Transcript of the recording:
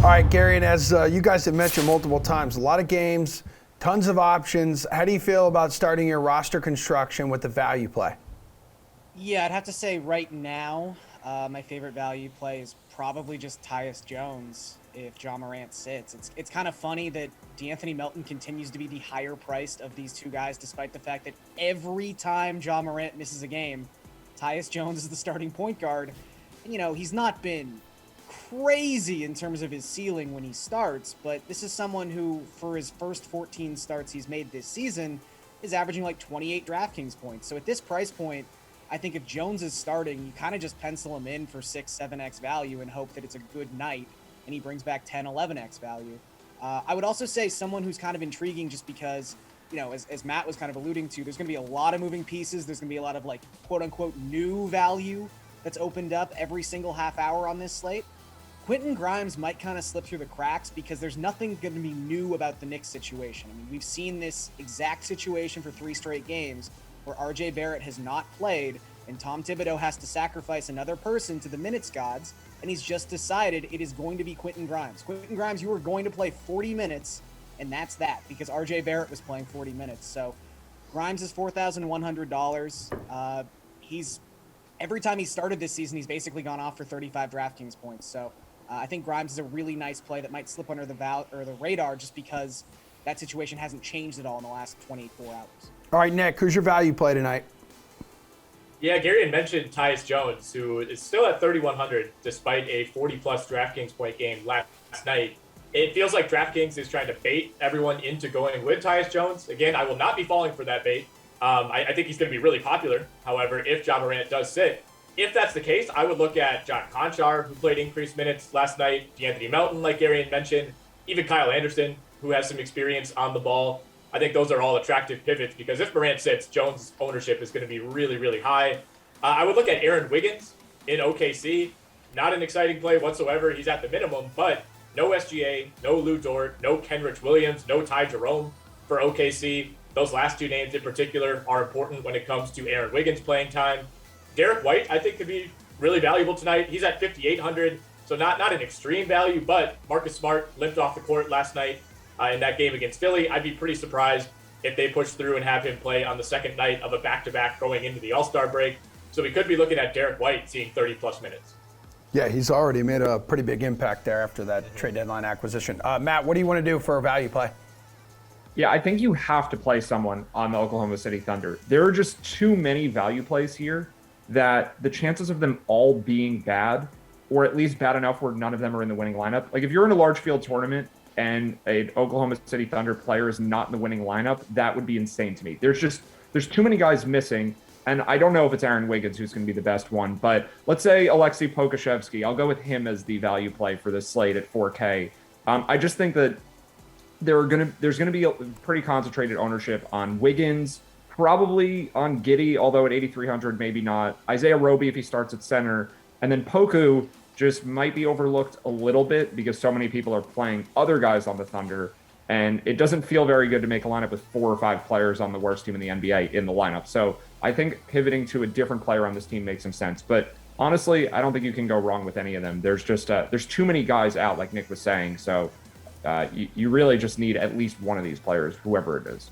All right, Gary, and as you guys have mentioned multiple times, a lot of games, tons of options. How do you feel about starting your roster construction with the value play? Yeah, I'd have to say right now, my favorite value play is probably just Tyus Jones if Ja Morant sits. It's kind of funny that DeAnthony Melton continues to be the higher priced of these two guys, despite the fact that every time Ja Morant misses a game, Tyus Jones is the starting point guard. And, he's not been crazy in terms of his ceiling when he starts, but this is someone who, for his first 14 starts he's made this season, is averaging like 28 DraftKings points. So at this price point, I think if Jones is starting, you kind of just pencil him in for 6, 7x value and hope that it's a good night and he brings back 10, 11x value. I would also say someone who's kind of intriguing just because, as Matt was kind of alluding to, there's going to be a lot of moving pieces. There's going to be a lot of like quote unquote new value that's opened up every single half hour on this slate. Quentin Grimes might kind of slip through the cracks because there's nothing going to be new about the Knicks situation. I mean, we've seen this exact situation for 3 straight games where RJ Barrett has not played and Tom Thibodeau has to sacrifice another person to the minutes gods, and he's just decided it is going to be Quentin Grimes. Quentin Grimes, you are going to play 40 minutes, and that's that, because RJ Barrett was playing 40 minutes. So Grimes is $4,100. Every time he started this season, he's basically gone off for 35 DraftKings points. So I think Grimes is a really nice play that might slip under the radar just because that situation hasn't changed at all in the last 24 hours. All right, Nick, who's your value play tonight? Yeah, Garion mentioned Tyus Jones, who is still at 3,100 despite a 40-plus DraftKings point game last night. It feels like DraftKings is trying to bait everyone into going with Tyus Jones. Again, I will not be falling for that bait. I think he's going to be really popular. However, if Ja Morant does sit, if that's the case, I would look at John Conchar, who played increased minutes last night, DeAnthony Melton, like Garion mentioned, even Kyle Anderson, who has some experience on the ball. I think those are all attractive pivots because if Morant sits, Jones' ownership is going to be really, really high. I would look at Aaron Wiggins in OKC. Not an exciting play whatsoever. He's at the minimum, but no SGA, no Lou Dort, no Kenrich Williams, no Ty Jerome for OKC. Those last two names in particular are important when it comes to Aaron Wiggins playing time. Derek White, I think, could be really valuable tonight. He's at 5,800, so not an extreme value, but Marcus Smart limped off the court last night in that game against Philly. I'd be pretty surprised if they push through and have him play on the second night of a back-to-back going into the All-Star break. So we could be looking at Derek White seeing 30-plus minutes. Yeah, he's already made a pretty big impact there after that trade deadline acquisition. Matt, what do you want to do for a value play? Yeah, I think you have to play someone on the Oklahoma City Thunder. There are just too many value plays here that the chances of them all being bad, or at least bad enough where none of them are in the winning lineup. Like if you're in a large field tournament and an Oklahoma City Thunder player is not in the winning lineup, that would be insane to me. There's too many guys missing, and I don't know if it's Aaron Wiggins who's going to be the best one, but let's say Alexei Pokusevski. I'll go with him as the value play for this slate at 4K. I just think that there's going to be a pretty concentrated ownership on Wiggins, probably on Giddey, although at 8,300 maybe not. Isaiah Roby if he starts at center, and then Poku just might be overlooked a little bit because so many people are playing other guys on the Thunder, and it doesn't feel very good to make a lineup with 4 or 5 players on the worst team in the NBA in the lineup. So I think pivoting to a different player on this team makes some sense. But honestly, I don't think you can go wrong with any of them. There's just there's too many guys out, like Nick was saying. So you really just need at least one of these players, whoever it is.